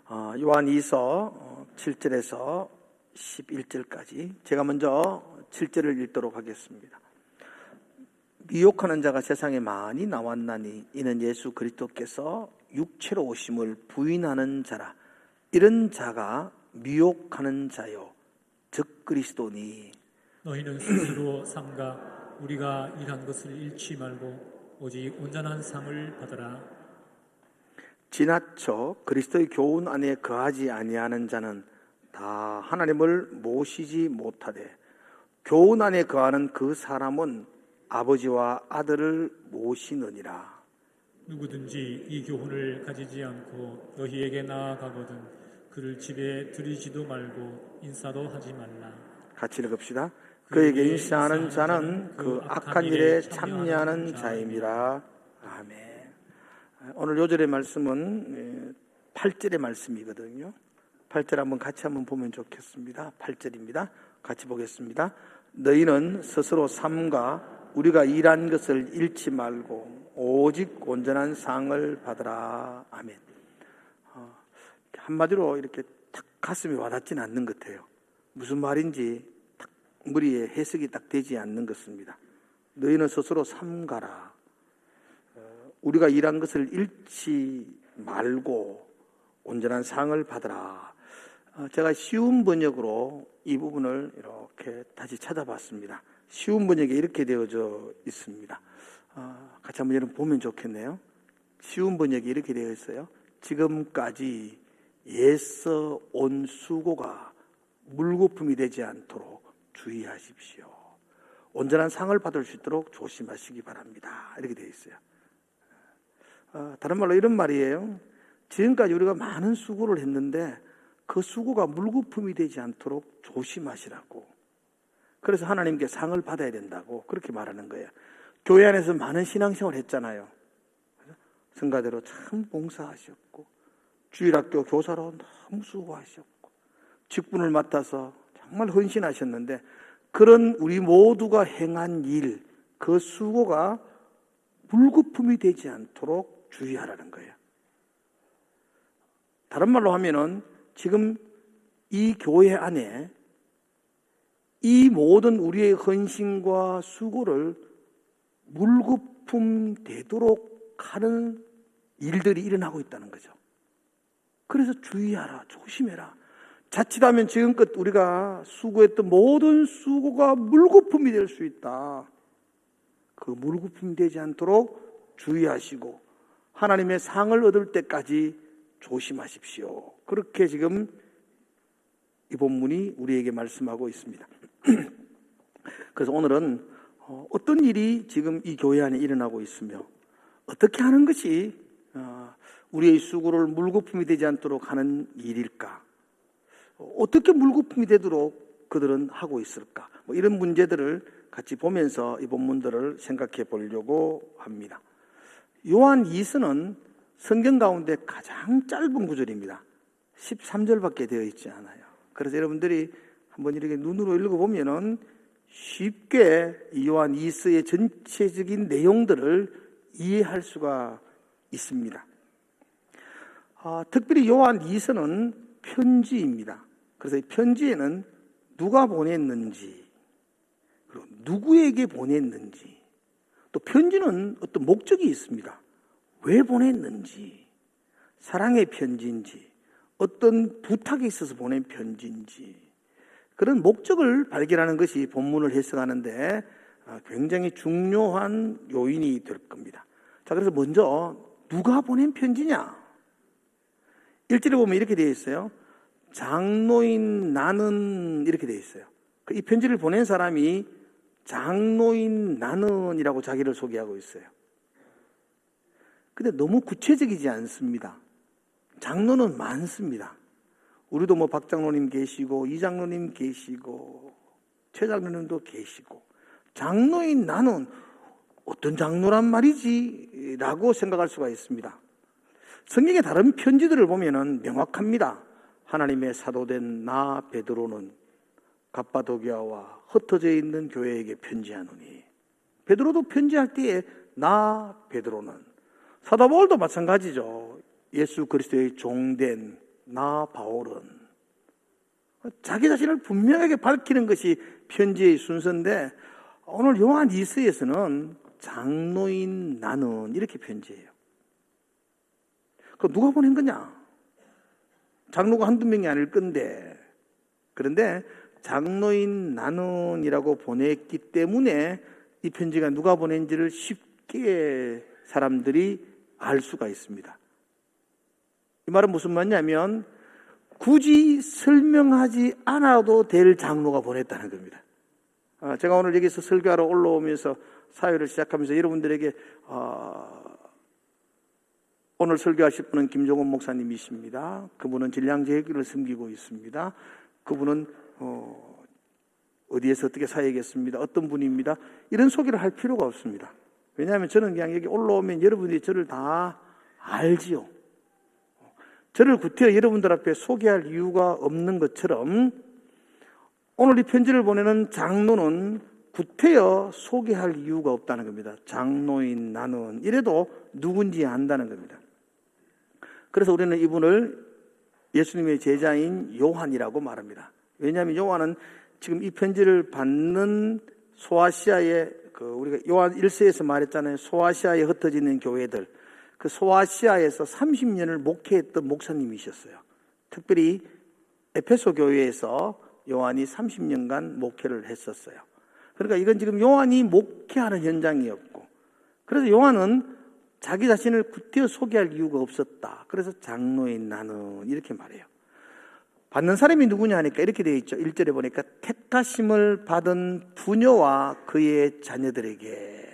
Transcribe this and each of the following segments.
요한이서 7절에서 11절까지 제가 먼저 7절을 읽도록 하겠습니다. 미혹하는 자가 세상에 많이 나왔나니 이는 예수 그리스도께서 육체로 오심을 부인하는 자라. 이런 자가 미혹하는 자요 즉 그리스도니. 너희는 스스로 삼가 우리가 일한 것을 잃지 말고 오직 온전한 상을 받으라. 지나쳐 그리스도의 교훈 안에 거하지 아니하는 자는 다 하나님을 모시지 못하되 교훈 안에 거하는 그 사람은 아버지와 아들을 모시느니라. 누구든지 이 교훈을 가지지 않고 너희에게 나아가거든 그를 집에 들이지도 말고 인사도 하지 말라. 같이 읽읍시다. 그에게 인사하는 자는 그 악한 일에 참여하는 자임이라. 아멘. 오늘 요절의 말씀은 8절의 말씀이거든요. 8절 한번 같이 한번 보면 좋겠습니다. 8절입니다. 같이 보겠습니다. 너희는 스스로 삼가 우리가 일한 것을 잃지 말고 오직 온전한 상을 받으라. 아멘. 한마디로 이렇게 딱 가슴에 와닿지는 않는 것 같아요. 무슨 말인지 딱 머리에 해석이 딱 되지 않는 것입니다. 너희는 스스로 삼가라. 우리가 일한 것을 잃지 말고 온전한 상을 받으라. 제가 쉬운 번역으로 이 부분을 이렇게 다시 찾아봤습니다. 쉬운 번역에 이렇게 되어져 있습니다. 같이 한번 여러분 보면 좋겠네요. 쉬운 번역에 이렇게 되어 있어요. 지금까지 애써 온 수고가 물거품이 되지 않도록 주의하십시오. 온전한 상을 받을 수 있도록 조심하시기 바랍니다. 이렇게 되어 있어요. 다른 말로 이런 말이에요. 지금까지 우리가 많은 수고를 했는데 그 수고가 물거품이 되지 않도록 조심하시라고. 그래서 하나님께 상을 받아야 된다고 그렇게 말하는 거예요. 교회 안에서 많은 신앙생활을 했잖아요. 성가대로 참 봉사하셨고 주일학교 교사로 너무 수고하셨고 직분을 맡아서 정말 헌신하셨는데 그런 우리 모두가 행한 일, 그 수고가 물거품이 되지 않도록 주의하라는 거예요. 다른 말로 하면은 지금 이 교회 안에 이 모든 우리의 헌신과 수고를 물거품 되도록 하는 일들이 일어나고 있다는 거죠. 그래서 주의하라, 조심해라. 자칫하면 지금껏 우리가 수고했던 모든 수고가 물거품이 될 수 있다. 그 물거품이 되지 않도록 주의하시고 하나님의 상을 얻을 때까지 조심하십시오. 그렇게 지금 이 본문이 우리에게 말씀하고 있습니다. 그래서 오늘은 어떤 일이 지금 이 교회 안에 일어나고 있으며 어떻게 하는 것이 우리의 수고를 물거품이 되지 않도록 하는 일일까? 어떻게 물거품이 되도록 그들은 하고 있을까? 이런 문제들을 같이 보면서 이 본문들을 생각해 보려고 합니다. 요한 2서는 성경 가운데 가장 짧은 구절입니다. 13절밖에 되어 있지 않아요. 그래서 여러분들이 한번 이렇게 눈으로 읽어보면은 쉽게 이 요한 2서의 전체적인 내용들을 이해할 수가 있습니다. 특별히 요한 2서는 편지입니다. 그래서 이 편지에는 누가 보냈는지, 그리고 누구에게 보냈는지, 또 편지는 어떤 목적이 있습니다. 왜 보냈는지, 사랑의 편지인지, 어떤 부탁이 있어서 보낸 편지인지, 그런 목적을 발견하는 것이 본문을 해석하는데 굉장히 중요한 요인이 될 겁니다. 자, 그래서 먼저 누가 보낸 편지냐? 1절에 보면 이렇게 되어 있어요. 장로인 나는 이렇게 되어 있어요. 이 편지를 보낸 사람이 장로인 나는이라고 자기를 소개하고 있어요. 근데 너무 구체적이지 않습니다. 장로는 많습니다. 우리도 박 장로님 계시고 이 장로님 계시고 최 장로님도 계시고 장로인 나는 어떤 장로란 말이지? 라고 생각할 수가 있습니다. 성경의 다른 편지들을 보면은 명확합니다. 하나님의 사도된 나 베드로는 갑바도기아와 흩어져 있는 교회에게 편지하노니. 베드로도 편지할 때에 나 베드로는, 사도 바울도 마찬가지죠. 예수 그리스도의 종된 나 바울은 자기 자신을 분명하게 밝히는 것이 편지의 순서인데 오늘 요한 2서에서는 장로인 나는 이렇게 편지해요. 그 누가 보낸 거냐? 장로가 한두 명이 아닐 건데 그런데 장로인 나는이라고 보냈기 때문에 이 편지가 누가 보낸지를 쉽게 사람들이 알 수가 있습니다. 이 말은 무슨 말이냐면 굳이 설명하지 않아도 될 장로가 보냈다는 겁니다. 제가 오늘 여기서 설교하러 올라오면서 사회를 시작하면서 여러분들에게 오늘 설교하실 분은 김종원 목사님이십니다. 그분은 진량제일교를 섬기고 있습니다. 그분은 어디에서 어떻게 사역했습니다. 어떤 분입니다. 이런 소개를 할 필요가 없습니다. 왜냐하면 저는 그냥 여기 올라오면 여러분들이 저를 다 알지요. 저를 구태여 여러분들 앞에 소개할 이유가 없는 것처럼 오늘 이 편지를 보내는 장로는 구태여 소개할 이유가 없다는 겁니다. 장로인 나는 이래도 누군지 안다는 겁니다. 그래서 우리는 이분을 예수님의 제자인 요한이라고 말합니다. 왜냐하면 요한은 지금 이 편지를 받는 소아시아의 우리가 요한 1서에서 말했잖아요. 소아시아에 흩어져 있는 교회들, 그 소아시아에서 30년을 목회했던 목사님이셨어요. 특별히 에페소 교회에서 요한이 30년간 목회를 했었어요. 그러니까 이건 지금 요한이 목회하는 현장이었고, 그래서 요한은 자기 자신을 구태여 소개할 이유가 없었다. 그래서 장로인 나는 이렇게 말해요. 받는 사람이 누구냐 하니까 이렇게 되어 있죠. 1절에 보니까 택하심을 받은 부녀와 그의 자녀들에게.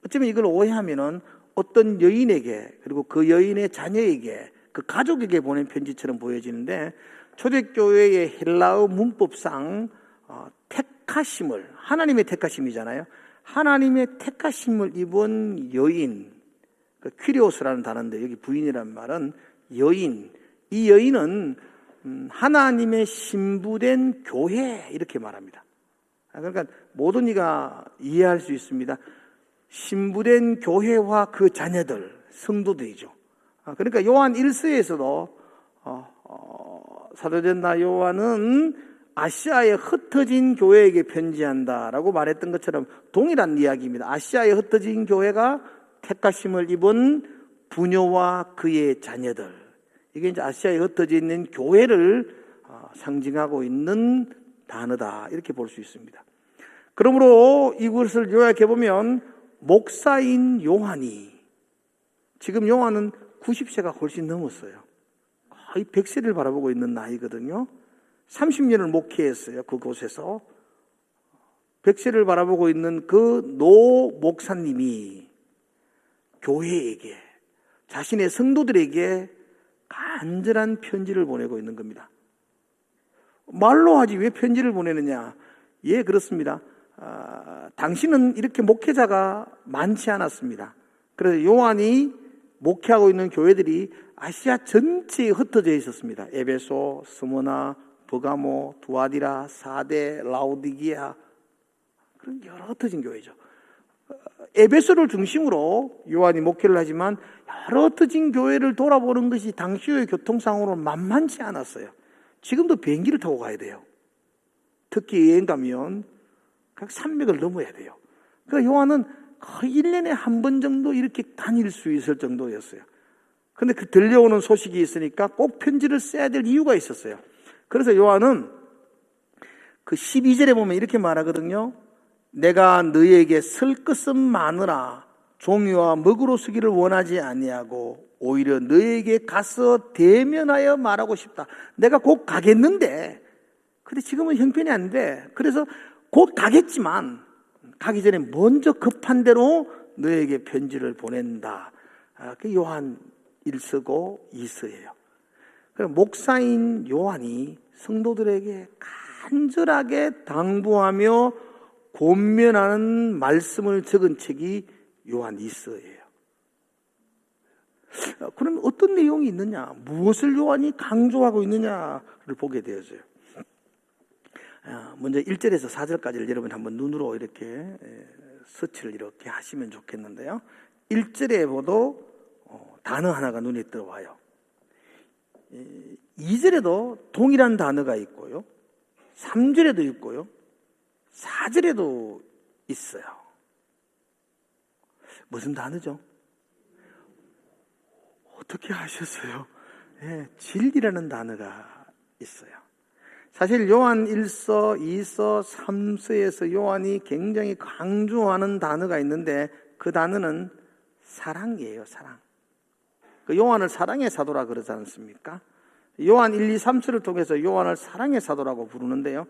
어쩌면 이걸 오해하면은 어떤 여인에게 그리고 그 여인의 자녀에게 그 가족에게 보낸 편지처럼 보여지는데 초대교회의 헬라어 문법상 택하심을, 하나님의 택하심이잖아요. 하나님의 택하심을 입은 여인, 그 퀴리오스라는 단어인데 여기 부인이라는 말은 여인, 이 여인은 하나님의 신부된 교회 이렇게 말합니다. 그러니까 모든 이가 이해할 수 있습니다. 신부된 교회와 그 자녀들, 성도들이죠. 그러니까 요한 1서에서도 사도된 나 요한은 아시아에 흩어진 교회에게 편지한다라고 말했던 것처럼 동일한 이야기입니다. 아시아에 흩어진 교회가 택하심을 입은 부녀와 그의 자녀들, 이게 이제 아시아에 흩어져 있는 교회를 상징하고 있는 단어다 이렇게 볼 수 있습니다. 그러므로 이것을 요약해 보면 목사인 요한이, 지금 요한은 90세가 훨씬 넘었어요. 거의 100세를 바라보고 있는 나이거든요. 30년을 목회했어요. 그곳에서 100세를 바라보고 있는 그 노 목사님이 교회에게, 자신의 성도들에게 간절한 편지를 보내고 있는 겁니다. 말로 하지 왜 편지를 보내느냐? 예, 그렇습니다. 당신은 이렇게 목회자가 많지 않았습니다. 그래서 요한이 목회하고 있는 교회들이 아시아 전체에 흩어져 있었습니다. 에베소, 스무나, 버가모, 두아디라, 사데, 라오디기아, 그런 여러 흩어진 교회죠. 에베소를 중심으로 요한이 목회를 하지만 여러 흩어진 교회를 돌아보는 것이 당시의 교통상으로 만만치 않았어요. 지금도 비행기를 타고 가야 돼요. 특히 여행 가면 각 산맥을 넘어야 돼요. 그러니까 요한은 거의 1년에 한 번 정도 이렇게 다닐 수 있을 정도였어요. 그런데 그 들려오는 소식이 있으니까 꼭 편지를 써야 될 이유가 있었어요. 그래서 요한은 그 12절에 보면 이렇게 말하거든요. 내가 너희에게 쓸 것은 많으나 종이와 먹으로 쓰기를 원하지 아니하고 오히려 너희에게 가서 대면하여 말하고 싶다. 내가 곧 가겠는데, 근데 지금은 형편이 안 돼. 그래서 곧 가겠지만 가기 전에 먼저 급한 대로 너희에게 편지를 보낸다. 그 요한 1서고 2서예요. 목사인 요한이 성도들에게 간절하게 당부하며 권면하는 말씀을 적은 책이 요한 2서예요. 그럼 어떤 내용이 있느냐, 무엇을 요한이 강조하고 있느냐를 보게 되어져요. 먼저 1절에서 4절까지를 여러분 한번 눈으로 이렇게 서치를 이렇게 하시면 좋겠는데요. 1절에 보도 단어 하나가 눈에 들어와요. 2절에도 동일한 단어가 있고요. 3절에도 있고요. 4절에도 있어요. 무슨 단어죠? 어떻게 아셨어요? 네, 진리라는 단어가 있어요. 사실 요한 1서, 2서, 3서에서 요한이 굉장히 강조하는 단어가 있는데 그 단어는 사랑이에요. 사랑. 그 요한을 사랑의 사도라 그러지 않습니까? 요한 1, 2, 3서를 통해서 요한을 사랑의 사도라고 부르는데요.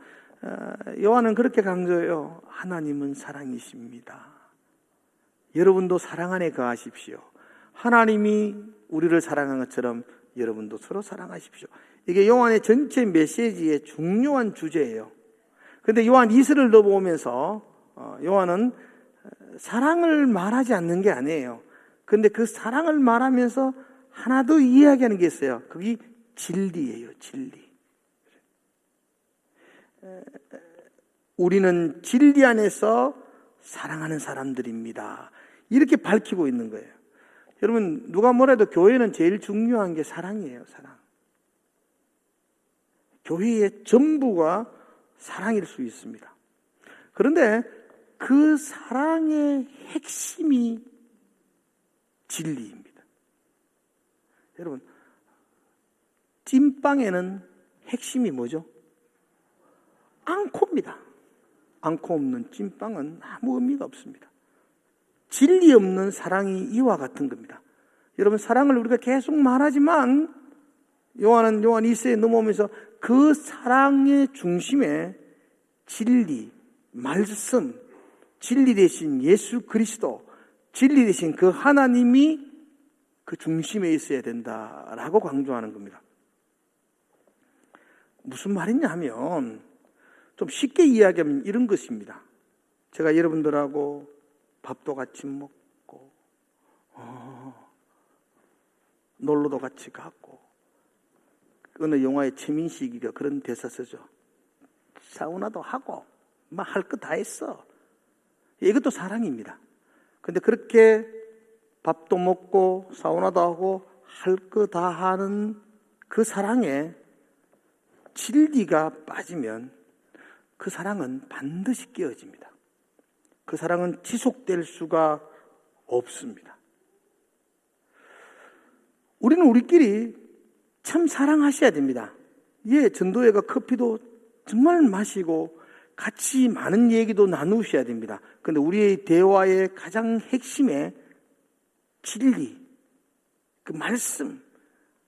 요한은 그렇게 강조해요. 하나님은 사랑이십니다. 여러분도 사랑 안에 거하십시오. 하나님이 우리를 사랑한 것처럼 여러분도 서로 사랑하십시오. 이게 요한의 전체 메시지의 중요한 주제예요. 그런데 요한 2서를 넣어보면서 요한은 사랑을 말하지 않는 게 아니에요. 그런데 그 사랑을 말하면서 하나 더 이야기하는 게 있어요. 그게 진리예요. 진리. 우리는 진리 안에서 사랑하는 사람들입니다. 이렇게 밝히고 있는 거예요. 여러분, 누가 뭐래도 교회는 제일 중요한 게 사랑이에요. 사랑. 교회의 전부가 사랑일 수 있습니다. 그런데 그 사랑의 핵심이 진리입니다. 여러분, 찐빵에는 핵심이 뭐죠? 앙코입니다. 앙코 없는 찐빵은 아무 의미가 없습니다. 진리 없는 사랑이 이와 같은 겁니다. 여러분, 사랑을 우리가 계속 말하지만 요한 2서에 넘어오면서 그 사랑의 중심에 진리, 말씀, 진리 대신 예수 그리스도, 진리 대신 그 하나님이 그 중심에 있어야 된다라고 강조하는 겁니다. 무슨 말이냐 하면 좀 쉽게 이야기하면 이런 것입니다. 제가 여러분들하고 밥도 같이 먹고 놀러도 같이 가고 어느 영화의 최민식이가 그런 대사 쓰죠. 사우나도 하고 막 할 거 다 했어. 이것도 사랑입니다. 그런데 그렇게 밥도 먹고 사우나도 하고 할 거 다 하는 그 사랑에 진리가 빠지면 그 사랑은 반드시 깨어집니다. 그 사랑은 지속될 수가 없습니다. 우리는 우리끼리 참 사랑하셔야 됩니다. 예, 전도회가 커피도 정말 마시고 같이 많은 얘기도 나누셔야 됩니다. 그런데 우리의 대화의 가장 핵심에 진리, 그 말씀,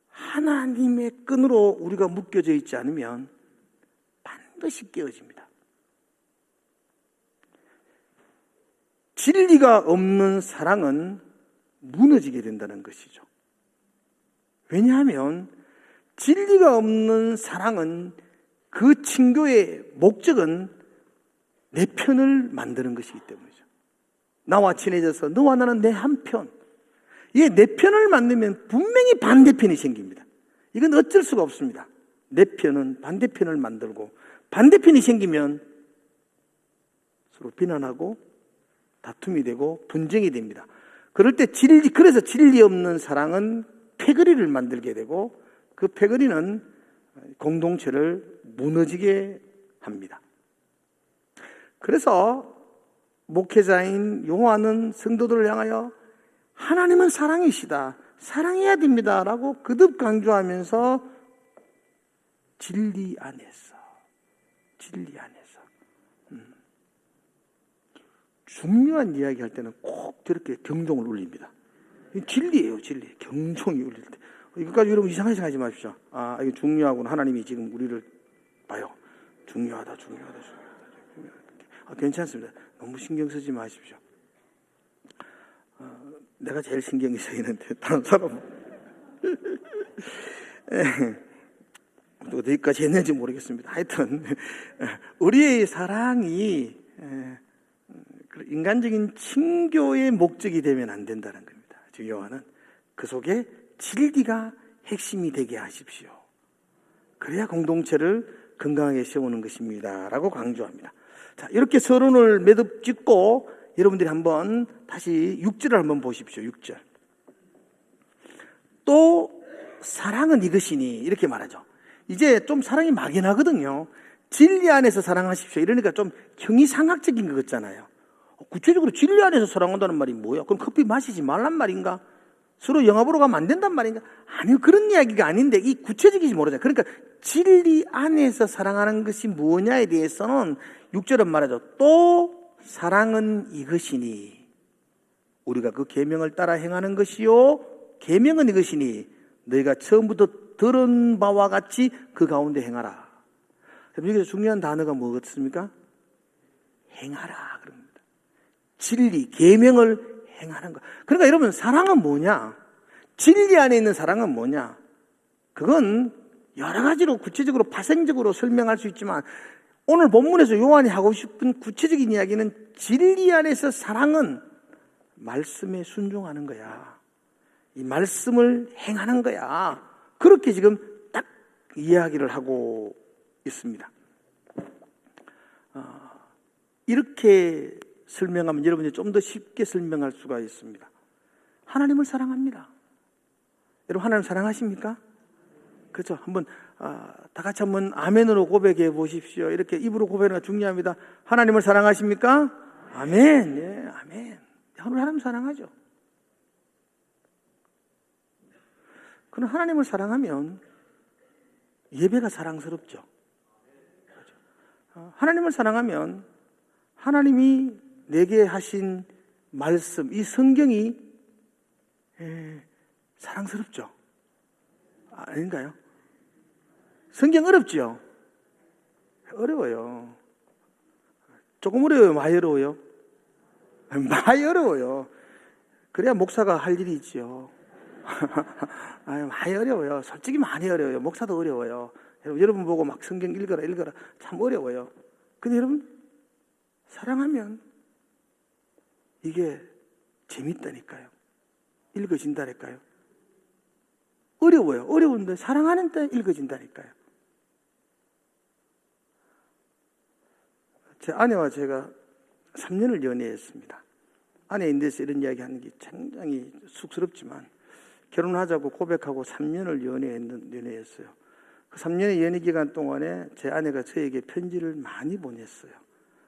하나님의 끈으로 우리가 묶여져 있지 않으면 반드시 깨어집니다. 진리가 없는 사랑은 무너지게 된다는 것이죠. 왜냐하면 진리가 없는 사랑은 그 친교의 목적은 내 편을 만드는 것이기 때문이죠. 나와 친해져서 너와 나는 내 한편. 이게 내 편을 만들면 분명히 반대편이 생깁니다. 이건 어쩔 수가 없습니다. 내 편은 반대편을 만들고 반대편이 생기면 서로 비난하고 다툼이 되고 분쟁이 됩니다. 그럴 때 그래서 진리 없는 사랑은 패거리를 만들게 되고 그 패거리는 공동체를 무너지게 합니다. 그래서 목회자인 요한은 성도들을 향하여 하나님은 사랑이시다. 사랑해야 됩니다. 라고 거듭 강조하면서 진리 안에서 중요한 이야기 할 때는 꼭 저렇게 경종을 울립니다. 진리예요, 진리. 경종이 울릴 때. 이것까지 여러분 이상하게 생각하지 마십시오. 아, 이거 중요하구나. 하나님이 지금 우리를 봐요. 중요하다. 괜찮습니다. 너무 신경 쓰지 마십시오. 내가 제일 신경이 쓰이는데 다른 사람은 어디까지 했는지 모르겠습니다. 하여튼 우리의 사랑이 인간적인 친교의 목적이 되면 안 된다는 겁니다. 지금 요한은 그 속에 진리가 핵심이 되게 하십시오. 그래야 공동체를 건강하게 세우는 것입니다. 라고 강조합니다. 자, 이렇게 서론을 매듭 짓고 여러분들이 한번 다시 6절을 한번 보십시오. 6절. 또 사랑은 이것이니 이렇게 말하죠. 이제 좀 사랑이 막연하거든요. 진리 안에서 사랑하십시오. 이러니까 좀 형이상학적인 것 같잖아요. 구체적으로 진리 안에서 사랑한다는 말이 뭐야? 그럼 커피 마시지 말란 말인가? 서로 영화 보러 가면 안 된단 말인가? 아니요, 그런 이야기가 아닌데 이 구체적이지 모르잖아요. 그러니까 진리 안에서 사랑하는 것이 뭐냐에 대해서는 6절은 말하죠. 또 사랑은 이것이니 우리가 그 계명을 따라 행하는 것이요 계명은 이것이니 너희가 처음부터 들은 바와 같이 그 가운데 행하라. 그럼 여기서 중요한 단어가 뭐겠습니까? 행하라 그럽니다. 진리, 계명을 행하는 것. 그러니까 여러분 사랑은 뭐냐? 진리 안에 있는 사랑은 뭐냐? 그건 여러 가지로 구체적으로 파생적으로 설명할 수 있지만 오늘 본문에서 요한이 하고 싶은 구체적인 이야기는 진리 안에서 사랑은 말씀에 순종하는 거야. 이 말씀을 행하는 거야. 그렇게 지금 딱 이야기를 하고 있습니다. 이렇게 설명하면 여러분이 좀 더 쉽게 설명할 수가 있습니다. 하나님을 사랑합니다. 여러분 하나님 사랑하십니까? 그렇죠. 한번 다 같이 한번 아멘으로 고백해 보십시오. 이렇게 입으로 고백하는 게 중요합니다. 하나님을 사랑하십니까? 아멘. 예, 아멘. 하나님 사랑하죠. 그럼 하나님을 사랑하면 예배가 사랑스럽죠. 그렇죠? 하나님을 사랑하면 하나님이 내게 하신 말씀, 이 성경이 사랑스럽죠. 아닌가요? 성경 어렵죠? 어려워요. 조금 어려워요? 많이 어려워요? 많이 어려워요. 그래야 목사가 할 일이 있죠. 많이 어려워요. 솔직히 많이 어려워요. 목사도 어려워요. 여러분 보고 막 성경 읽어라 참 어려워요. 근데 여러분 사랑하면 이게 재밌다니까요. 읽어진다니까요. 어려워요. 어려운데 사랑하는데 읽어진다니까요. 제 아내와 제가 3년을 연애했습니다. 아내인 데서 이런 이야기 하는 게 굉장히 쑥스럽지만 결혼하자고 고백하고 3년을 연애했어요. 그 3년의 연애 기간 동안에 제 아내가 저에게 편지를 많이 보냈어요.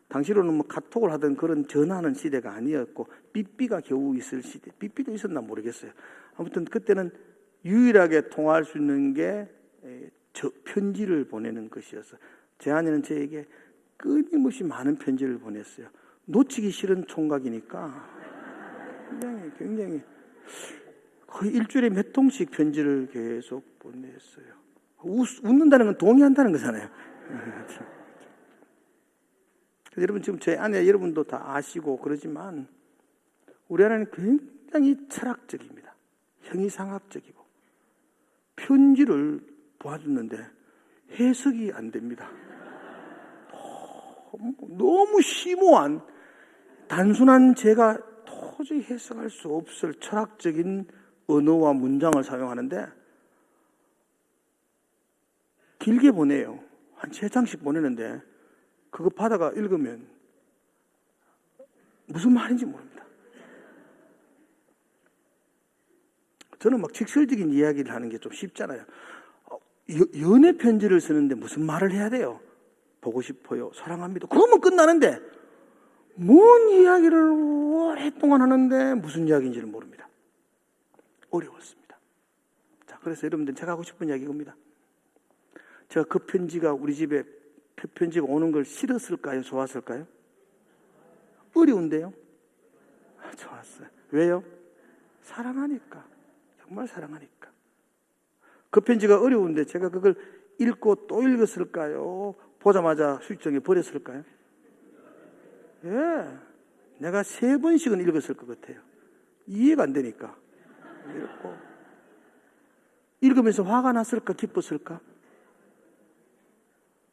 당시로는 뭐 카톡을 하던 그런 전화하는 시대가 아니었고 삐삐가 겨우 있을 시대. 삐삐도 있었나 모르겠어요. 아무튼 그때는 유일하게 통화할 수 있는 게 저 편지를 보내는 것이었어요. 제 아내는 저에게 끊임없이 많은 편지를 보냈어요. 놓치기 싫은 총각이니까 굉장히 거의 일주일에 몇 통씩 편지를 계속 보냈어요. 웃는다는 건 동의한다는 거잖아요. 여러분 지금 제 아내 여러분도 다 아시고 그러지만 우리 아내는 굉장히 철학적입니다. 형이상학적이고 편지를 보아줬는데 해석이 안 됩니다. 너무 심오한 단순한 제가 도저히 해석할 수 없을 철학적인 언어와 문장을 사용하는데 길게 보내요. 한 3장씩 보내는데 그거 받아가 읽으면 무슨 말인지 모릅니다. 저는 막 직설적인 이야기를 하는 게 좀 쉽잖아요. 연애 편지를 쓰는데 무슨 말을 해야 돼요? 보고 싶어요. 사랑합니다. 그러면 끝나는데 뭔 이야기를 오랫동안 하는데 무슨 이야기인지를 모릅니다. 어려웠습니다. 자, 그래서 여러분들 제가 하고 싶은 이야기 이겁니다. 제가 그 편지가 우리 집에 편지가 오는 걸 싫었을까요? 좋았을까요? 어려운데요? 좋았어요. 왜요? 사랑하니까. 정말 사랑하니까. 그 편지가 어려운데 제가 그걸 읽고 또 읽었을까요? 보자마자 수익정에 버렸을까요? 예. 내가 3번씩은 읽었을 것 같아요. 이해가 안 되니까. 읽고. 읽으면서 화가 났을까? 기뻤을까?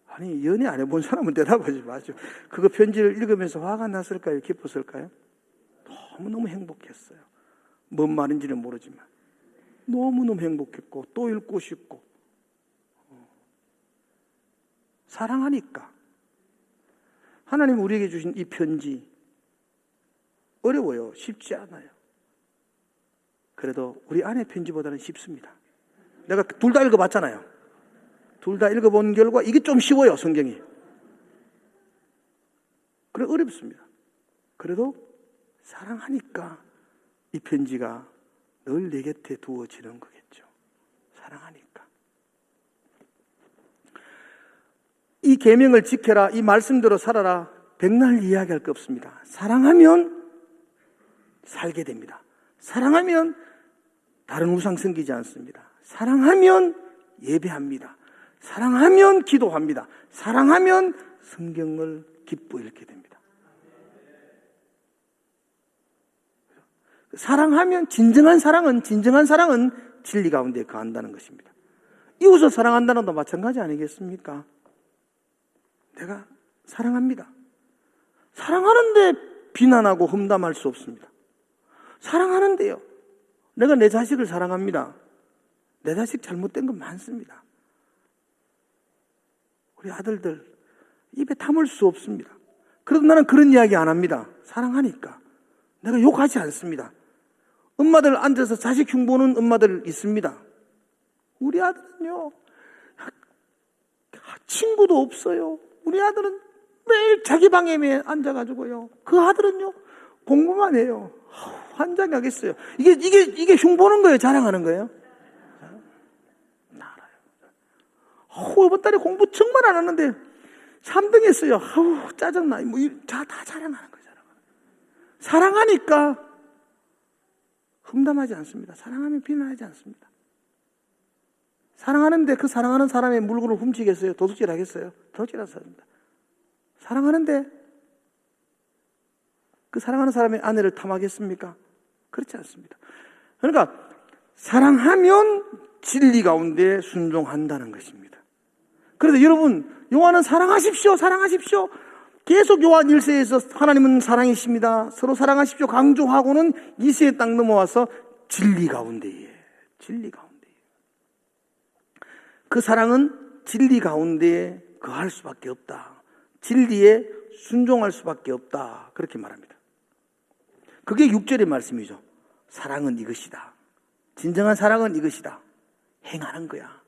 아니, 연애 안 해본 사람은 대답하지 마시고. 그거 편지를 읽으면서 화가 났을까요? 기뻤을까요? 너무너무 행복했어요. 뭔 말인지는 모르지만. 너무너무 행복했고, 또 읽고 싶고. 사랑하니까. 하나님 우리에게 주신 이 편지 어려워요. 쉽지 않아요. 그래도 우리 아내 편지보다는 쉽습니다. 내가 둘 다 읽어봤잖아요. 둘 다 읽어본 결과 이게 좀 쉬워요, 성경이. 그래, 어렵습니다. 그래도 사랑하니까 이 편지가 늘 내 곁에 두어지는 거겠죠. 사랑하니까. 이 계명을 지켜라, 이 말씀대로 살아라, 백날 이야기할 거 없습니다. 사랑하면 살게 됩니다. 사랑하면 다른 우상 섬기지 않습니다. 사랑하면 예배합니다. 사랑하면 기도합니다. 사랑하면 성경을 기뻐 읽게 됩니다. 사랑하면 진정한 사랑은 진리 가운데 거한다는 것입니다. 이웃을 사랑한다는 것도 마찬가지 아니겠습니까? 내가 사랑합니다. 사랑하는데 비난하고 험담할 수 없습니다. 사랑하는데요, 내가 내 자식을 사랑합니다. 내 자식 잘못된 건 많습니다. 우리 아들들 입에 담을 수 없습니다. 그래도 나는 그런 이야기 안 합니다. 사랑하니까. 내가 욕하지 않습니다. 엄마들 앉아서 자식 흉보는 엄마들 있습니다. 우리 아들은요, 친구도 없어요. 우리 아들은 매일 자기 방에 앉아가지고요, 그 아들은요 공부만 해요. 환장하겠어요. 이게 흉보는 거예요, 자랑하는 거예요? 이번 달에 공부 정말 안 하는데 3등 했어요. 짜증나. 다 자랑하는 거예요. 사랑하니까 험담하지 않습니다. 사랑하면 비난하지 않습니다. 사랑하는데 그 사랑하는 사람의 물건을 훔치겠어요? 도둑질 하겠어요? 도둑질 않습니다. 사랑하는데 그 사랑하는 사람의 아내를 탐하겠습니까? 그렇지 않습니다. 그러니까 사랑하면 진리 가운데 순종한다는 것입니다. 그래서 여러분, 요한은 사랑하십시오, 사랑하십시오. 계속 요한 1세에서 하나님은 사랑이십니다, 서로 사랑하십시오 강조하고는 2세에 딱 넘어와서 진리 가운데에, 진리 가운데에. 그 사랑은 진리 가운데에 거할 수밖에 없다. 진리에 순종할 수밖에 없다. 그렇게 말합니다. 그게 6절의 말씀이죠. 사랑은 이것이다. 진정한 사랑은 이것이다. 행하는 거야.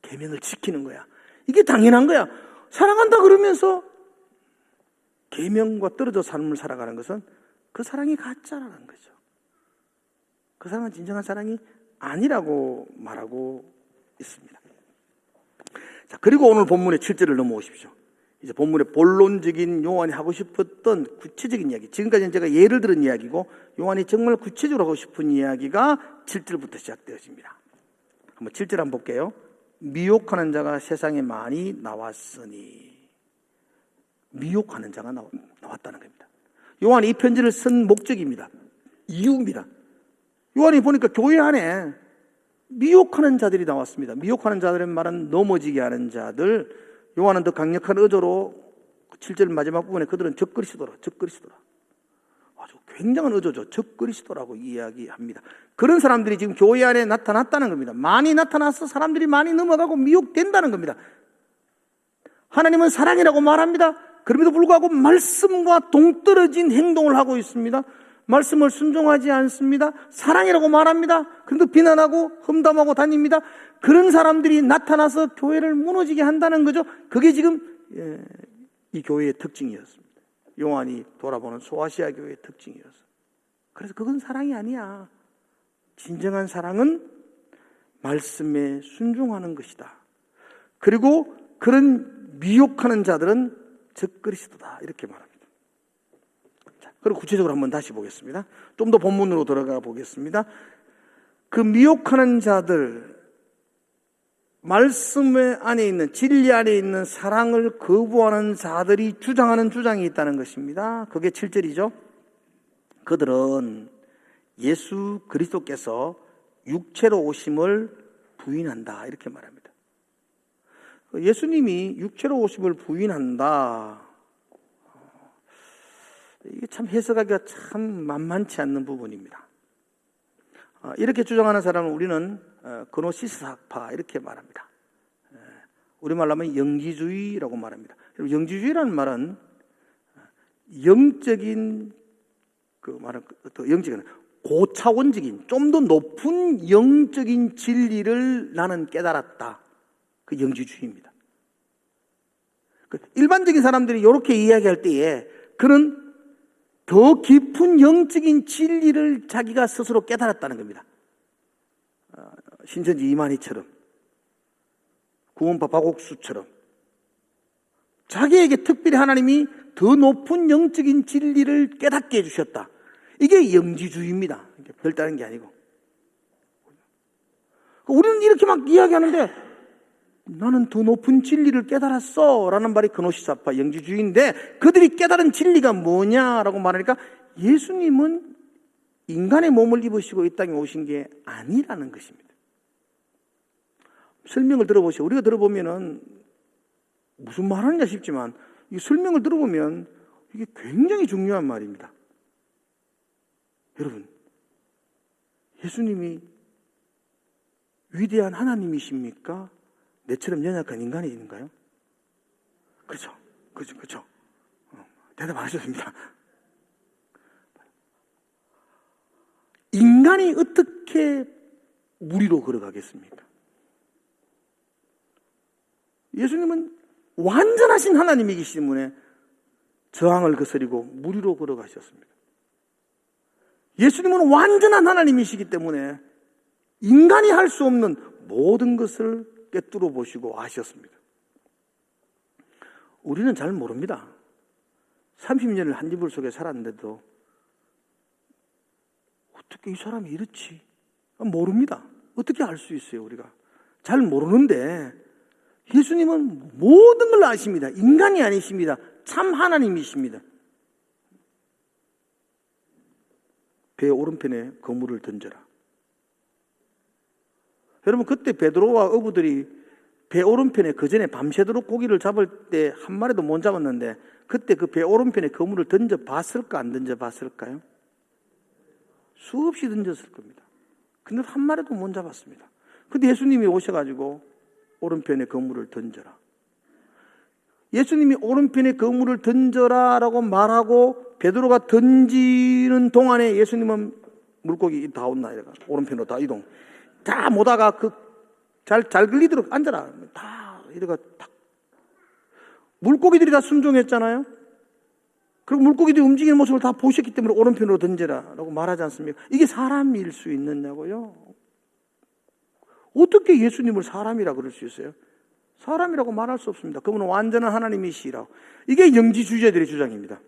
계명을 지키는 거야. 이게 당연한 거야. 사랑한다 그러면서 계명과 떨어져 삶을 살아가는 것은 그 사랑이 가짜라는 거죠. 그 사랑은 진정한 사랑이 아니라고 말하고 있습니다. 자, 그리고 오늘 본문의 7절을 넘어오십시오. 이제 본문의 본론적인 요한이 하고 싶었던 구체적인 이야기, 지금까지는 제가 예를 들은 이야기고 요한이 정말 구체적으로 하고 싶은 이야기가 7절부터 시작되어집니다. 한번 7절 한번 볼게요. 미혹하는 자가 세상에 많이 나왔으니. 미혹하는 자가 나왔다는 겁니다. 요한이 이 편지를 쓴 목적입니다. 이유입니다. 요한이 보니까 교회 안에 미혹하는 자들이 나왔습니다. 미혹하는 자들의 말은 넘어지게 하는 자들. 요한은 더 강력한 어조로 7절 마지막 부분에 그들은 적그리스도라. 아주 굉장한 어조죠. 적그리스도라고 이야기합니다. 그런 사람들이 지금 교회 안에 나타났다는 겁니다. 많이 나타나서 사람들이 많이 넘어가고 미혹된다는 겁니다. 하나님은 사랑이라고 말합니다. 그럼에도 불구하고 말씀과 동떨어진 행동을 하고 있습니다. 말씀을 순종하지 않습니다. 사랑이라고 말합니다. 그런데 비난하고 험담하고 다닙니다. 그런 사람들이 나타나서 교회를 무너지게 한다는 거죠. 그게 지금 이 교회의 특징이었습니다. 요한이 돌아보는 소아시아 교회의 특징이었어요. 그래서 그건 사랑이 아니야. 진정한 사랑은 말씀에 순종하는 것이다. 그리고 그런 미혹하는 자들은 적그리스도다. 이렇게 말합니다. 자, 그리고 구체적으로 한번 다시 보겠습니다. 좀 더 본문으로 들어가 보겠습니다. 그 미혹하는 자들, 말씀 안에 있는, 진리 안에 있는 사랑을 거부하는 자들이 주장하는 주장이 있다는 것입니다. 그게 7절이죠. 그들은 예수 그리스도께서 육체로 오심을 부인한다. 이렇게 말합니다. 예수님이 육체로 오심을 부인한다. 이게 참 해석하기가 참 만만치 않는 부분입니다. 이렇게 주장하는 사람은 우리는 그노시스학파 이렇게 말합니다. 우리말로 하면 영지주의라고 말합니다. 영지주의라는 말은 영적인 그 말은 또 영적인 고차원적인, 좀 더 높은 영적인 진리를 나는 깨달았다. 그 영지주의입니다. 일반적인 사람들이 이렇게 이야기할 때에 그는 더 깊은 영적인 진리를 자기가 스스로 깨달았다는 겁니다. 신천지 이만희처럼, 구원파 박옥수처럼 자기에게 특별히 하나님이 더 높은 영적인 진리를 깨닫게 해주셨다. 이게 영지주의입니다. 별다른 게 아니고. 우리는 이렇게 막 이야기하는데 나는 더 높은 진리를 깨달았어 라는 말이 그노시사파 영지주의인데, 그들이 깨달은 진리가 뭐냐라고 말하니까 예수님은 인간의 몸을 입으시고 이 땅에 오신 게 아니라는 것입니다. 설명을 들어보시오. 우리가 들어보면은 무슨 말 하느냐 싶지만 이 설명을 들어보면 이게 굉장히 중요한 말입니다. 여러분, 예수님이 위대한 하나님이십니까? 내처럼 연약한 인간인가요? 그렇죠. 대답 안 하셨습니다. 인간이 어떻게 무리로 걸어가겠습니까? 예수님은 완전하신 하나님이기 때문에 저항을 거스리고 무리로 걸어가셨습니다. 예수님은 완전한 하나님이시기 때문에 인간이 할 수 없는 모든 것을 꿰뚫어 보시고 아셨습니다. 우리는 잘 모릅니다. 30년을 한 이불 속에 살았는데도 어떻게 이 사람이 이렇지? 모릅니다. 어떻게 알 수 있어요, 우리가? 잘 모르는데 예수님은 모든 걸 아십니다. 인간이 아니십니다. 참 하나님이십니다. 배 오른편에 그물을 던져라. 여러분, 그때 베드로와 어부들이 배 오른편에 그 전에 밤새도록 고기를 잡을 때 한 마리도 못 잡았는데 그때 그 배 오른편에 그물을 던져봤을까 안 던져봤을까요? 수없이 던졌을 겁니다. 근데 한 마리도 못 잡았습니다. 근데 예수님이 오셔가지고 오른편에 그물을 던져라. 예수님이 오른편에 그물을 던져라라고 말하고 베드로가 던지는 동안에 예수님은 물고기 다 온나 이래가 오른편으로 다 이동. 다 못하가 잘 걸리도록 앉아라. 다 이래가 탁. 물고기들이 다 순종했잖아요. 그리고 물고기들이 움직이는 모습을 다 보셨기 때문에 오른편으로 던져라라고 말하지 않습니까? 이게 사람일 수 있느냐고요? 어떻게 예수님을 사람이라 그럴 수 있어요? 사람이라고 말할 수 없습니다. 그분은 완전한 하나님이시라고. 이게 영지주의자들의 주장입니다.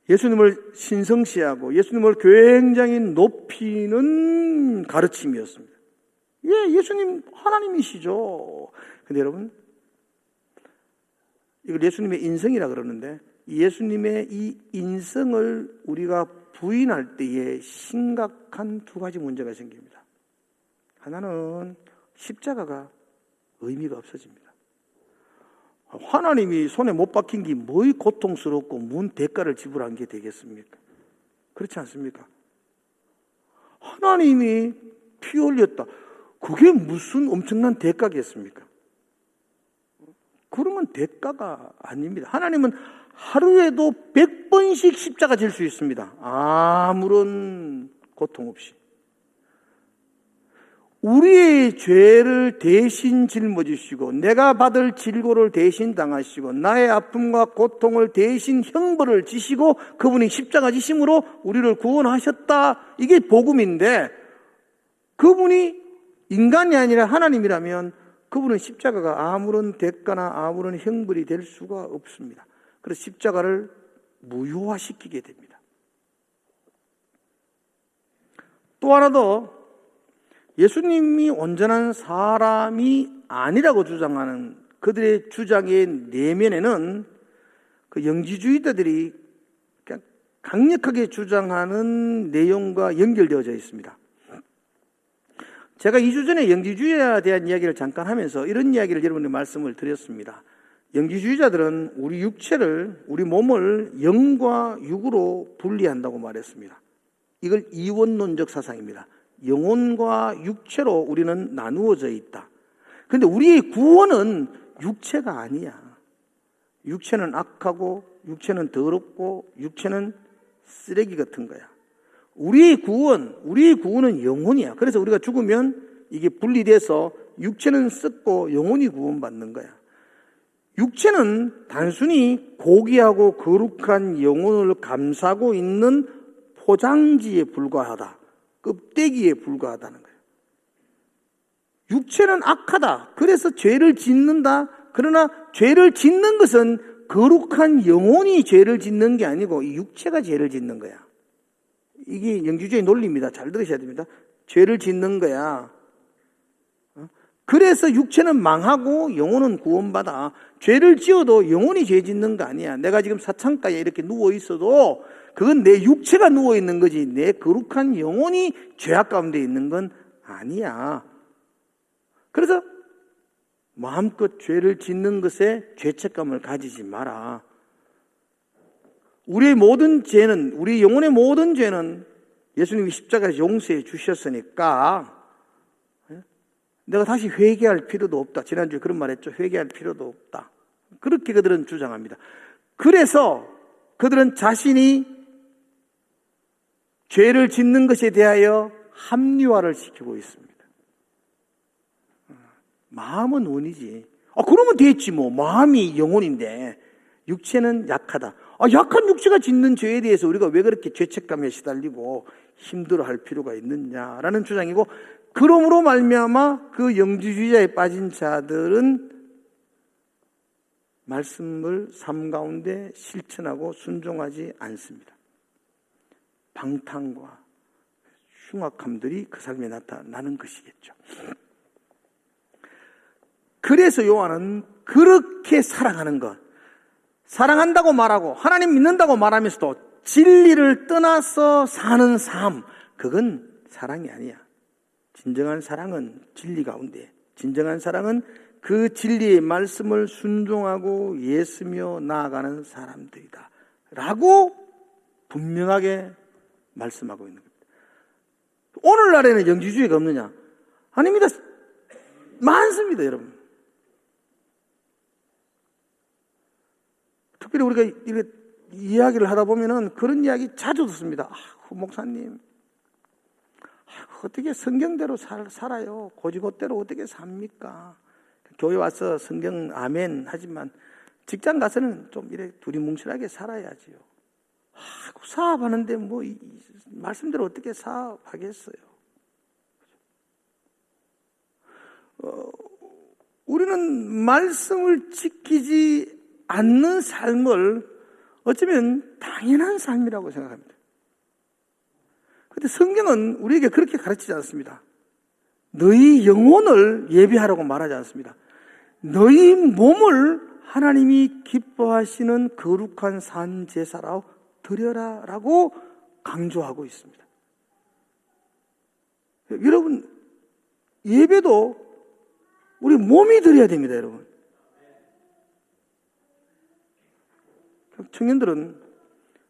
예수님을 신성시하고 예수님을 굉장히 높이는 가르침이었습니다. 예수님 하나님이시죠. 근데 여러분, 이걸 예수님의 인성이라 그러는데 예수님의 이 인성을 우리가 부인할 때에 심각한 두 가지 문제가 생깁니다. 하나는 십자가가 의미가 없어집니다. 하나님이 손에 못 박힌 게 뭐의 고통스럽고 뭔 대가를 지불한 게 되겠습니까? 그렇지 않습니까? 하나님이 피 흘렸다. 그게 무슨 엄청난 대가겠습니까? 그러면 대가가 아닙니다. 하나님은 하루에도 100번씩 십자가 질 수 있습니다. 아무런 고통 없이. 우리의 죄를 대신 짊어지시고 내가 받을 질고를 대신 당하시고 나의 아픔과 고통을 대신 형벌을 지시고 그분이 십자가 지심으로 우리를 구원하셨다. 이게 복음인데 그분이 인간이 아니라 하나님이라면 그분은 십자가가 아무런 대가나 아무런 형벌이 될 수가 없습니다. 그래서 십자가를 무효화시키게 됩니다. 또 하나 더, 예수님이 온전한 사람이 아니라고 주장하는 그들의 주장의 내면에는 그 영지주의자들이 그냥 강력하게 주장하는 내용과 연결되어져 있습니다. 제가 2주 전에 영지주의에 대한 이야기를 잠깐 하면서 이런 이야기를 여러분께 말씀을 드렸습니다. 영지주의자들은 우리 육체를, 우리 몸을 영과 육으로 분리한다고 말했습니다. 이걸 이원론적 사상입니다. 영혼과 육체로 우리는 나누어져 있다. 그런데 우리의 구원은 육체가 아니야. 육체는 악하고 육체는 더럽고 육체는 쓰레기 같은 거야. 우리의 구원은 영혼이야. 그래서 우리가 죽으면 이게 분리돼서 육체는 썩고 영혼이 구원받는 거야. 육체는 단순히 고귀하고 거룩한 영혼을 감싸고 있는 포장지에 불과하다. 껍데기에 불과하다는 거예요. 육체는 악하다. 그래서 죄를 짓는다. 그러나 죄를 짓는 것은 거룩한 영혼이 죄를 짓는 게 아니고 이 육체가 죄를 짓는 거야. 이게 영주주의 논리입니다. 잘 들으셔야 됩니다. 죄를 짓는 거야. 그래서 육체는 망하고 영혼은 구원받아. 죄를 지어도 영혼이 죄 짓는 거 아니야. 내가 지금 사창가에 이렇게 누워 있어도 그건 내 육체가 누워 있는 거지 내 거룩한 영혼이 죄악 가운데 있는 건 아니야. 그래서 마음껏 죄를 짓는 것에 죄책감을 가지지 마라. 우리의 모든 죄는, 우리 영혼의 모든 죄는 예수님이 십자가에서 용서해 주셨으니까 내가 다시 회개할 필요도 없다. 지난주에 그런 말 했죠. 회개할 필요도 없다. 그렇게 그들은 주장합니다. 그래서 그들은 자신이 죄를 짓는 것에 대하여 합리화를 시키고 있습니다. 마음은 원이지. 그러면 됐지 뭐. 마음이 영혼인데 육체는 약하다. 약한 육체가 짓는 죄에 대해서 우리가 왜 그렇게 죄책감에 시달리고 힘들어할 필요가 있느냐라는 주장이고, 그러므로 말미암아 그 영주주의자에 빠진 자들은 말씀을 삶 가운데 실천하고 순종하지 않습니다. 방탕과 흉악함들이 그 삶에 나타나는 것이겠죠. 그래서 요한은 그렇게 사랑하는 것, 사랑한다고 말하고 하나님 믿는다고 말하면서도 진리를 떠나서 사는 삶, 그건 사랑이 아니야. 진정한 사랑은 진리 가운데, 진정한 사랑은 그 진리의 말씀을 순종하고 예수며 나아가는 사람들이다 라고 분명하게 말씀하고 있는 겁니다. 오늘날에는 영지주의가 없느냐? 아닙니다. 많습니다, 여러분. 특별히 우리가 이렇게 이야기를 하다 보면은 그런 이야기 자주 듣습니다. 목사님, 어떻게 성경대로 살아요? 고지고대로 어떻게 삽니까? 교회 와서 성경 아멘 하지만 직장 가서는 좀 이렇게 두리뭉실하게 살아야지요. 사업하는데 뭐 말씀대로 어떻게 사업하겠어요? 우리는 말씀을 지키지 않는 삶을 어쩌면 당연한 삶이라고 생각합니다. 그런데 성경은 우리에게 그렇게 가르치지 않습니다. 너희 영혼을 예배하라고 말하지 않습니다. 너희 몸을 하나님이 기뻐하시는 거룩한 산 제사로 드려라 라고 강조하고 있습니다. 여러분, 예배도 우리 몸이 드려야 됩니다, 여러분. 청년들은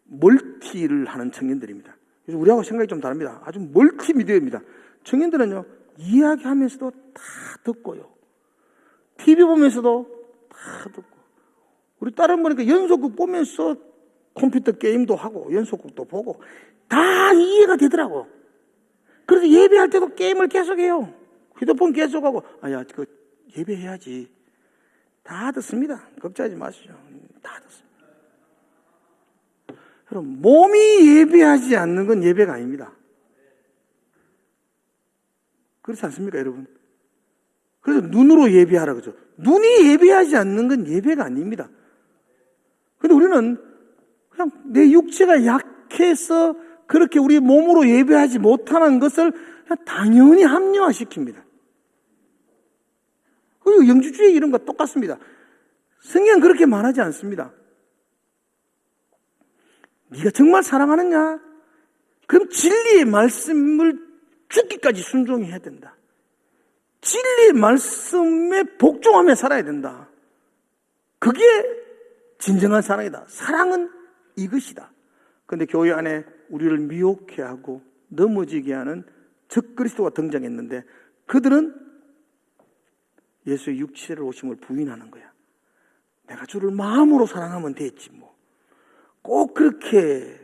멀티를 하는 청년들입니다. 그래서 우리하고 생각이 좀 다릅니다. 아주 멀티 미디어입니다. 청년들은요, 이야기하면서도 다 듣고요. TV 보면서도 다 듣고. 우리 딸은 보니까 연속극 보면서 컴퓨터 게임도 하고 연속극도 보고 다 이해가 되더라고. 그래서 예배할 때도 게임을 계속해요. 휴대폰 계속하고. 그 예배해야지. 다 듣습니다. 걱정하지 마시죠. 다 듣습니다. 여러분, 몸이 예배하지 않는 건 예배가 아닙니다. 그렇지 않습니까, 여러분? 그래서 눈으로 예배하라 그러죠. 눈이 예배하지 않는 건 예배가 아닙니다. 근데 우리는 그냥 내 육체가 약해서 그렇게 우리 몸으로 예배하지 못하는 것을 그냥 당연히 합리화시킵니다. 그리고 영주주의 이런 거 똑같습니다. 성경은 그렇게 말하지 않습니다. 네가 정말 사랑하느냐? 그럼 진리의 말씀을 죽기까지 순종해야 된다. 진리의 말씀에 복종하며 살아야 된다. 그게 진정한 사랑이다. 사랑은 이것이다. 그런데 교회 안에 우리를 미혹해 하고 넘어지게 하는 적그리스도가 등장했는데 그들은 예수의 육체를 오심을 부인하는 거야. 내가 주를 마음으로 사랑하면 됐지 뭐. 꼭 그렇게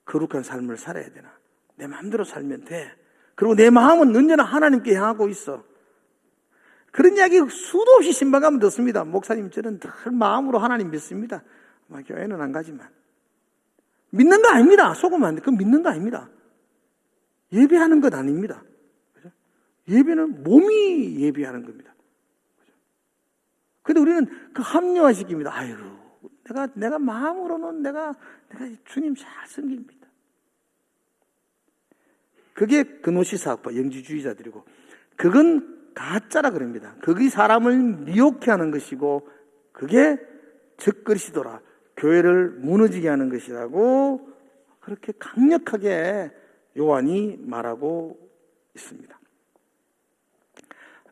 거룩한 삶을 살아야 되나? 내 마음대로 살면 돼. 그리고 내 마음은 언제나 하나님께 향하고 있어. 그런 이야기 수도 없이 신방 가면 듣습니다. 목사님, 저는 늘 마음으로 하나님 믿습니다. 교회는 안 가지만. 믿는 거 아닙니다. 속으면 안 돼. 그건 믿는 거 아닙니다. 예배하는 것 아닙니다. 그죠? 예배는 몸이 예배하는 겁니다. 그런데 우리는 그 합리화시킵니다. 아이고, 내가 마음으로는 내가 주님 잘 섬깁니다. 그게 그노시사학파 영지주의자들이고, 그건 가짜라 그럽니다. 그게 사람을 미혹해 하는 것이고, 그게 적그리스도라, 교회를 무너지게 하는 것이라고 그렇게 강력하게 요한이 말하고 있습니다.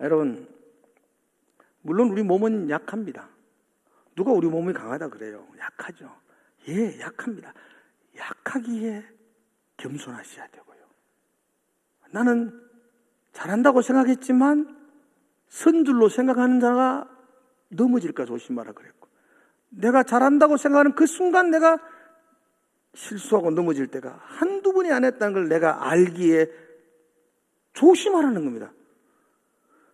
여러분, 물론 우리 몸은 약합니다. 누가 우리 몸이 강하다 그래요? 약하죠. 예, 약합니다. 약하기에 겸손하셔야 되고요. 나는 잘한다고 생각했지만 선줄로 생각하는 자가 넘어질까 조심하라 그랬고, 내가 잘한다고 생각하는 그 순간 내가 실수하고 넘어질 때가 한두 번이 안 했다는 걸 내가 알기에 조심하라는 겁니다.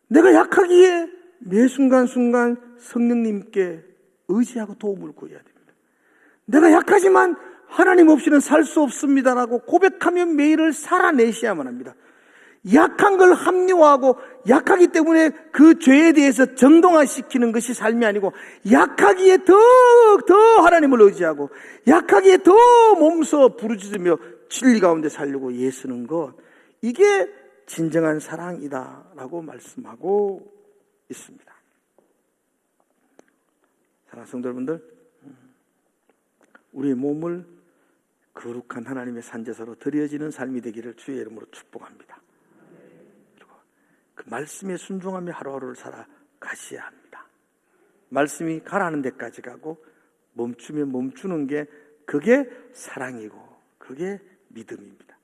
내가 약하기에 매 순간순간 성령님께 의지하고 도움을 구해야 됩니다. 내가 약하지만 하나님 없이는 살 수 없습니다라고 고백하며 매일을 살아내셔야만 합니다. 약한 걸 합리화하고 약하기 때문에 그 죄에 대해서 정당화시키는 것이 삶이 아니고, 약하기에 더 하나님을 의지하고 약하기에 더 몸소 부르짖으며 진리 가운데 살려고 애쓰는 것, 이게 진정한 사랑이다라고 말씀하고 있습니다. 사랑하는 성도 여러분들, 우리의 몸을 거룩한 하나님의 산제사로 드려지는 삶이 되기를 주의 이름으로 축복합니다. 그 말씀에 순종하며 하루하루를 살아가셔야 합니다. 말씀이 가라는 데까지 가고 멈추면 멈추는 게, 그게 사랑이고 그게 믿음입니다.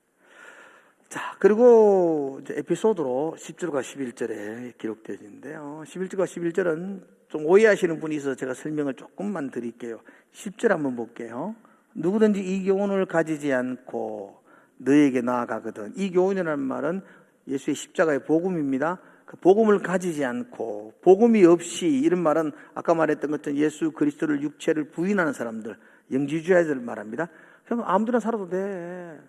자, 그리고 이제 에피소드로 10절과 11절에 기록되어 있는데요, 11절과 11절은 좀 오해하시는 분이 있어서 제가 설명을 조금만 드릴게요. 10절 한번 볼게요. 누구든지 이 교훈을 가지지 않고 너에게 나아가거든. 이 교훈이라는 말은 예수의 십자가의 복음입니다. 그 복음을 가지지 않고, 복음이 없이, 이런 말은 아까 말했던 것처럼 예수 그리스도를, 육체를 부인하는 사람들, 영지주의자들 말합니다. 그럼 아무데나 살아도 돼.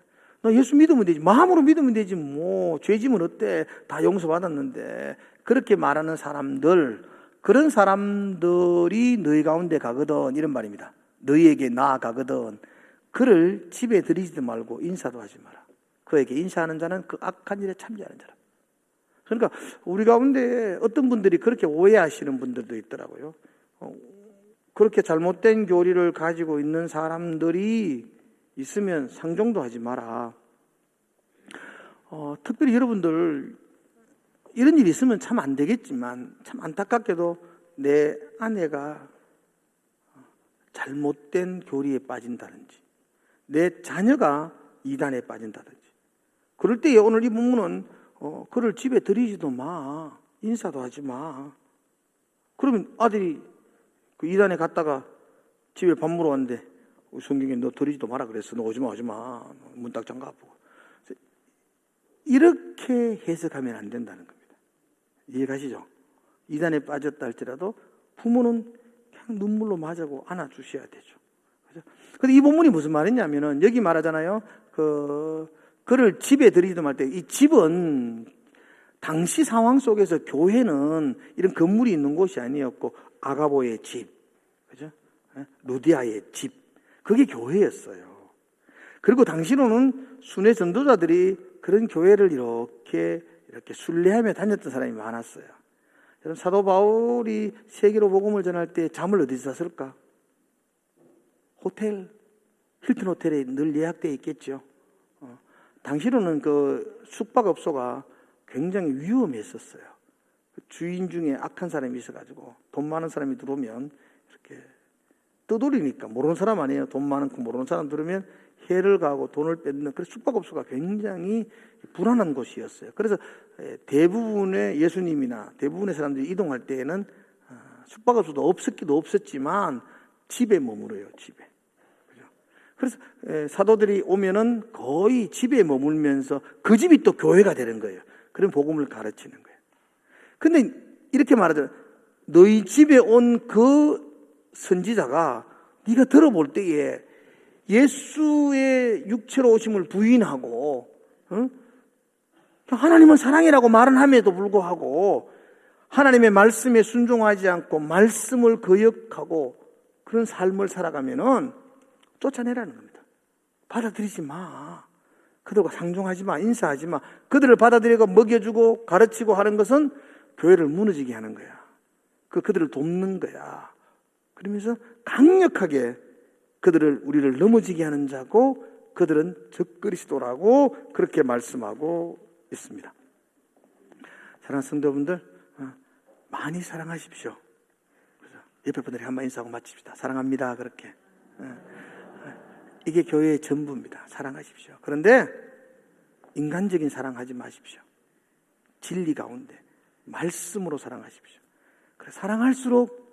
너 예수 믿으면 되지. 마음으로 믿으면 되지. 뭐 죄짐은 어때? 다 용서받았는데. 그렇게 말하는 사람들, 그런 사람들이 너희 가운데 가거든, 이런 말입니다. 너희에게 나아가거든. 그를 집에 들이지도 말고 인사도 하지 마라. 그에게 인사하는 자는 그 악한 일에 참여하는 자라. 그러니까 우리 가운데 어떤 분들이 그렇게 오해하시는 분들도 있더라고요. 그렇게 잘못된 교리를 가지고 있는 사람들이 있으면 상종도 하지 마라. 특별히 여러분들 이런 일이 있으면 참 안 되겠지만, 참 안타깝게도 내 아내가 잘못된 교리에 빠진다든지, 내 자녀가 이단에 빠진다든지, 그럴 때 오늘 이 본문은 그를 집에 들이지도 마, 인사도 하지 마. 그러면 아들이 그 이단에 갔다가 집에 밥 먹으러 왔는데 성경에 너 들이지도 마라 그랬어. 너 오지 마. 문 딱 잠가보고. 이렇게 해석하면 안 된다는 겁니다. 이해가시죠? 이단에 빠졌다 할지라도 부모는 그냥 눈물로 맞아고 안아주셔야 되죠. 그런데 이 본문이 무슨 말이냐면은, 여기 말하잖아요. 그를 집에 들이지도 말 때, 이 집은 당시 상황 속에서 교회는 이런 건물이 있는 곳이 아니었고, 아가보의 집, 그죠? 루디아의 집, 그게 교회였어요. 그리고 당시로는 순회 전도자들이 그런 교회를 이렇게 순례하며 다녔던 사람이 많았어요. 여러분, 사도 바울이 세계로 복음을 전할 때 잠을 어디서 잤을까? 호텔, 힐튼 호텔에 늘 예약되어 있겠죠. 당시로는 그 숙박업소가 굉장히 위험했었어요. 주인 중에 악한 사람이 있어가지고 돈 많은 사람이 들어오면 이렇게 떠돌이니까, 모르는 사람 아니에요. 돈 많고 모르는 사람 들으면 해를 가하고 돈을 뺏는, 그래서 숙박업소가 굉장히 불안한 곳이었어요. 그래서 대부분의 예수님이나 대부분의 사람들이 이동할 때에는 숙박업소도 없었기도 없었지만 집에 머물어요. 집에. 그죠? 그래서 사도들이 오면은 거의 집에 머물면서 그 집이 또 교회가 되는 거예요. 그런 복음을 가르치는 거예요. 근데 이렇게 말하잖아요. 너희 집에 온 그 선지자가 네가 들어볼 때에 예수의 육체로 오심을 부인하고 하나님은 사랑이라고 말은 함에도 불구하고 하나님의 말씀에 순종하지 않고 말씀을 거역하고 그런 삶을 살아가면은 쫓아내라는 겁니다. 받아들이지 마. 그들과 상종하지 마. 인사하지 마. 그들을 받아들이고 먹여주고 가르치고 하는 것은 교회를 무너지게 하는 거야. 그들을 돕는 거야. 그러면서 강력하게 우리를 넘어지게 하는 자고 그들은 적그리스도라고 그렇게 말씀하고 있습니다. 사랑하는 성도분들, 많이 사랑하십시오. 옆에 분들이 한번 인사하고 마칩시다. 사랑합니다. 그렇게. 이게 교회의 전부입니다. 사랑하십시오. 그런데 인간적인 사랑하지 마십시오. 진리 가운데 말씀으로 사랑하십시오. 그래서 사랑할수록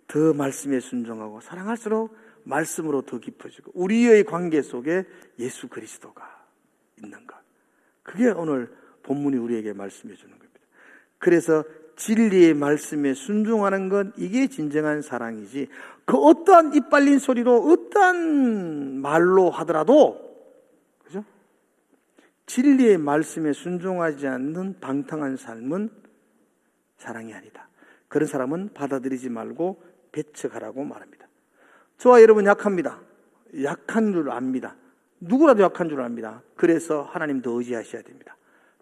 더 말씀에 순종하고 사랑할수록 말씀으로 더 깊어지고 우리의 관계 속에 예수 그리스도가 있는 것. 그게 오늘 본문이 우리에게 말씀해 주는 겁니다. 그래서 진리의 말씀에 순종하는 건 이게 진정한 사랑이지 그 어떠한 이빨린 소리로 어떠한 말로 하더라도 그죠? 진리의 말씀에 순종하지 않는 방탕한 삶은 사랑이 아니다. 그런 사람은 받아들이지 말고 배척하라고 말합니다. 저와 여러분 약합니다. 약한 줄 압니다. 누구라도 약한 줄 압니다. 그래서 하나님 더 의지하셔야 됩니다.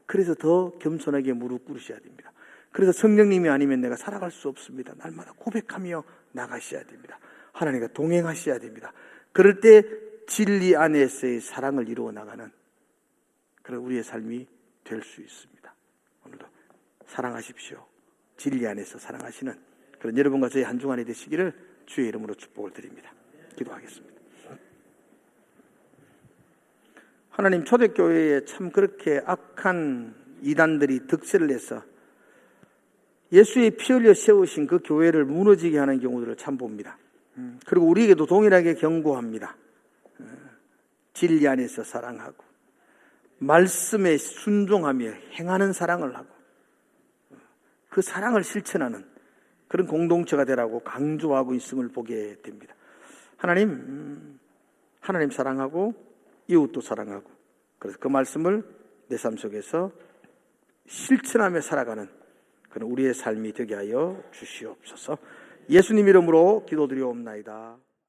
그래서 더 겸손하게 무릎 꿇으셔야 됩니다. 그래서 성령님이 아니면 내가 살아갈 수 없습니다. 날마다 고백하며 나가셔야 됩니다. 하나님과 동행하셔야 됩니다. 그럴 때 진리 안에서의 사랑을 이루어 나가는 그런 우리의 삶이 될 수 있습니다. 오늘도 사랑하십시오. 진리 안에서 사랑하시는 그런 여러분과 저희 한 주간이 되시기를 주의 이름으로 축복을 드립니다. 기도하겠습니다. 하나님, 초대교회에 참 그렇게 악한 이단들이 득세를 해서 예수의 피 흘려 세우신 그 교회를 무너지게 하는 경우들을 참 봅니다. 그리고 우리에게도 동일하게 경고합니다. 진리 안에서 사랑하고 말씀에 순종하며 행하는 사랑을 하고 그 사랑을 실천하는 그런 공동체가 되라고 강조하고 있음을 보게 됩니다. 하나님 사랑하고 이웃도 사랑하고 그래서 그 말씀을 내 삶 속에서 실천하며 살아가는 그런 우리의 삶이 되게 하여 주시옵소서. 예수님 이름으로 기도드리옵나이다.